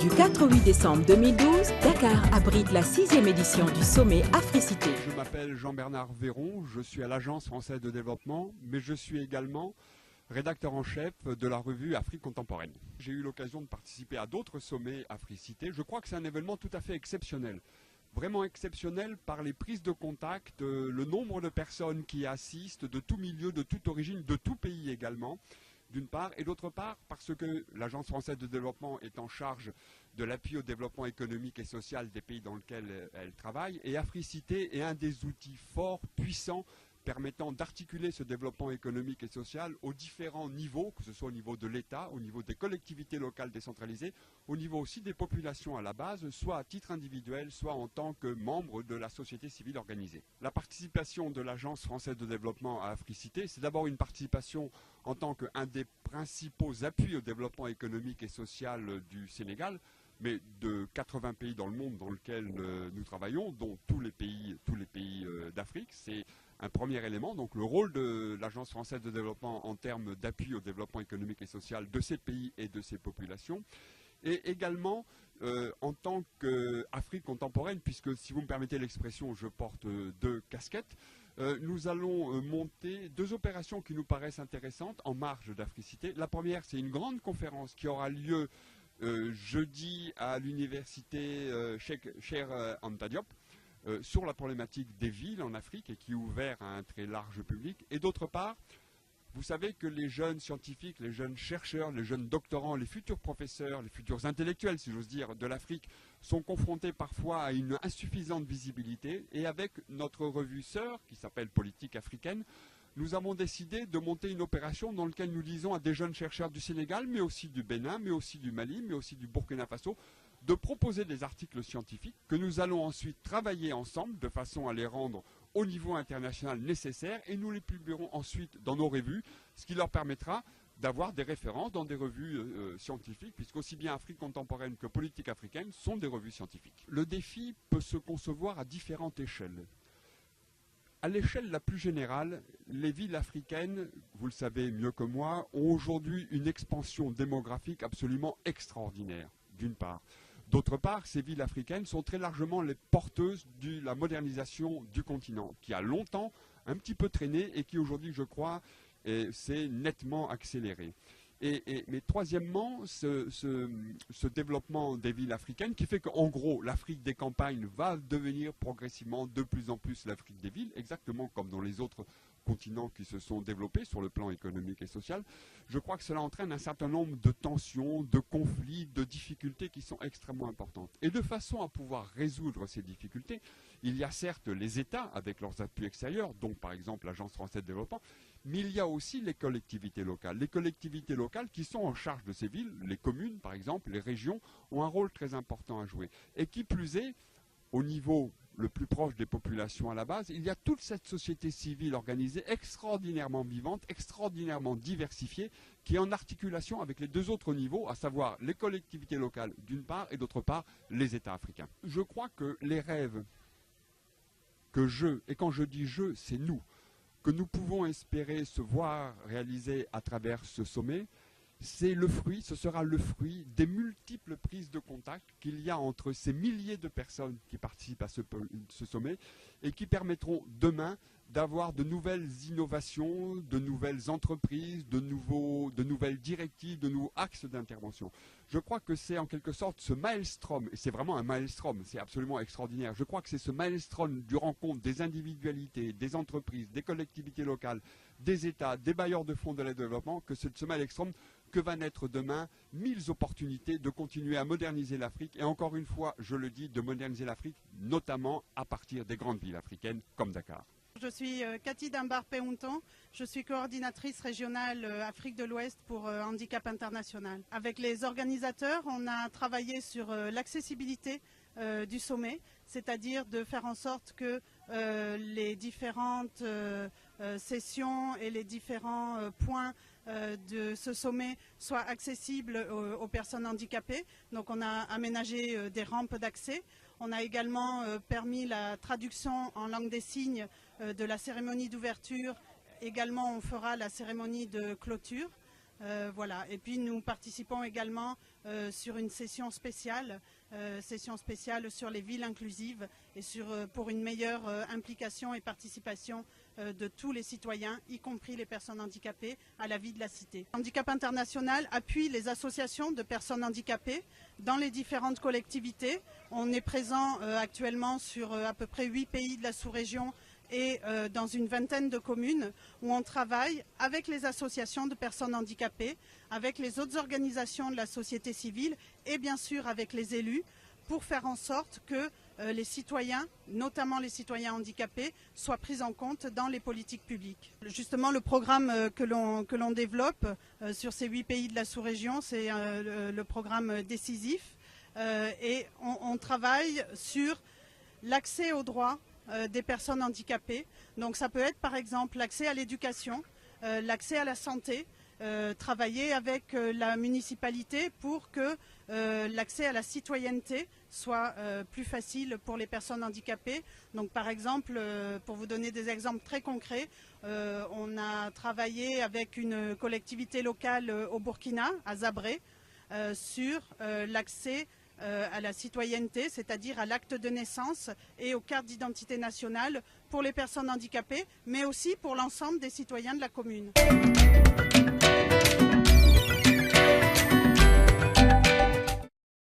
Du 4 au 8 décembre 2012, Dakar abrite la 6e édition du sommet Africité. Je m'appelle Jean-Bernard Véron, je suis à l'Agence française de développement, mais je suis également rédacteur en chef de la revue Afrique contemporaine. J'ai eu l'occasion de participer à d'autres sommets Africité. Je crois que c'est un événement tout à fait exceptionnel. Vraiment exceptionnel par les prises de contact, le nombre de personnes qui y assistent, de tout milieu, de toute origine, de tout pays également, d'une part, et d'autre part parce que l'Agence française de développement est en charge de l'appui au développement économique et social des pays dans lesquels elle travaille, et Africité est un des outils forts, puissants, permettant d'articuler ce développement économique et social aux différents niveaux, que ce soit au niveau de l'État, au niveau des collectivités locales décentralisées, au niveau aussi des populations à la base, soit à titre individuel, soit en tant que membre de la société civile organisée. La participation de l'Agence française de développement à Africité, c'est d'abord une participation en tant qu'un des principaux appuis au développement économique et social du Sénégal, mais de 80 pays dans le monde dans lesquels nous travaillons, dont tous les pays d'Afrique. C'est un premier élément, donc le rôle de l'Agence française de développement en termes d'appui au développement économique et social de ces pays et de ces populations. Et également, en tant qu'Afrique contemporaine, puisque si vous me permettez l'expression, je porte deux casquettes, nous allons monter deux opérations qui nous paraissent intéressantes en marge d'Africité. La première, c'est une grande conférence qui aura lieu jeudi à l'université Cheikh Anta Diop sur la problématique des villes en Afrique et qui est ouvert à un très large public. Et d'autre part, vous savez que les jeunes scientifiques, les jeunes chercheurs, les jeunes doctorants, les futurs professeurs, les futurs intellectuels, si j'ose dire, de l'Afrique, sont confrontés parfois à une insuffisante visibilité. Et avec notre revue sœur, qui s'appelle Politique africaine, nous avons décidé de monter une opération dans laquelle nous disons à des jeunes chercheurs du Sénégal, mais aussi du Bénin, mais aussi du Mali, mais aussi du Burkina Faso, de proposer des articles scientifiques que nous allons ensuite travailler ensemble de façon à les rendre au niveau international nécessaire et nous les publierons ensuite dans nos revues, ce qui leur permettra d'avoir des références dans des revues scientifiques, puisqu'aussi bien Afrique contemporaine que Politique africaine sont des revues scientifiques. Le défi peut se concevoir à différentes échelles. À l'échelle la plus générale, les villes africaines, vous le savez mieux que moi, ont aujourd'hui une expansion démographique absolument extraordinaire, d'une part. D'autre part, ces villes africaines sont très largement les porteuses de la modernisation du continent, qui a longtemps un petit peu traîné et qui aujourd'hui, je crois, s'est nettement accéléré. Mais troisièmement, ce développement des villes africaines qui fait qu'en gros, l'Afrique des campagnes va devenir progressivement de plus en plus l'Afrique des villes, exactement comme dans les autres continents qui se sont développés sur le plan économique et social. Je crois que cela entraîne un certain nombre de tensions, de conflits, de difficultés qui sont extrêmement importantes. Et de façon à pouvoir résoudre ces difficultés, il y a certes les États avec leurs appuis extérieurs, donc par exemple l'Agence française de développement, mais il y a aussi les collectivités locales. Les collectivités locales qui sont en charge de ces villes, les communes par exemple, les régions, ont un rôle très important à jouer. Et qui plus est, au niveau le plus proche des populations à la base, il y a toute cette société civile organisée extraordinairement vivante, extraordinairement diversifiée, qui est en articulation avec les deux autres niveaux, à savoir les collectivités locales d'une part et d'autre part les États africains. Je crois que les rêves et quand je dis je, c'est nous, que nous pouvons espérer se voir réaliser à travers ce sommet, ce sera le fruit des multiples prises de contact qu'il y a entre ces milliers de personnes qui participent à ce sommet et qui permettront demain d'avoir de nouvelles innovations, de nouvelles entreprises, de nouvelles directives, de nouveaux axes d'intervention. Je crois que c'est en quelque sorte ce maelstrom, et c'est vraiment un maelstrom, c'est absolument extraordinaire. Je crois que c'est ce maelstrom du rencontre des individualités, des entreprises, des collectivités locales, des États, des bailleurs de fonds de l'aide au développement, que c'est ce maelstrom que va naître demain 1000 opportunités de continuer à moderniser l'Afrique. Et encore une fois, je le dis, de moderniser l'Afrique, notamment à partir des grandes villes africaines comme Dakar. Je suis Cathy Dambar-Peunton, je suis coordinatrice régionale Afrique de l'Ouest pour Handicap International. Avec les organisateurs, on a travaillé sur l'accessibilité du sommet, c'est-à-dire de faire en sorte que les différentes sessions et les différents points de ce sommet soient accessibles aux personnes handicapées. Donc on a aménagé des rampes d'accès. On a également permis la traduction en langue des signes de la cérémonie d'ouverture. Également, on fera la cérémonie de clôture. Voilà. Et puis nous participons également sur une session spéciale sur les villes inclusives et pour une meilleure implication et participation de tous les citoyens, y compris les personnes handicapées, à la vie de la cité. Handicap International appuie les associations de personnes handicapées dans les différentes collectivités. On est présent actuellement sur à peu près 8 pays de la sous-région et dans une vingtaine de communes où on travaille avec les associations de personnes handicapées, avec les autres organisations de la société civile et bien sûr avec les élus pour faire en sorte que les citoyens, notamment les citoyens handicapés, soient pris en compte dans les politiques publiques. Justement, le programme que l'on développe sur ces 8 pays de la sous-région, c'est le programme décisif et on travaille sur l'accès aux droits des personnes handicapées. Donc ça peut être par exemple l'accès à l'éducation, l'accès à la santé, travailler avec la municipalité pour que l'accès à la citoyenneté soit plus facile pour les personnes handicapées. Donc par exemple, pour vous donner des exemples très concrets, on a travaillé avec une collectivité locale au Burkina, à Zabré, sur l'accès à la citoyenneté, c'est-à-dire à l'acte de naissance et aux cartes d'identité nationale pour les personnes handicapées, mais aussi pour l'ensemble des citoyens de la commune.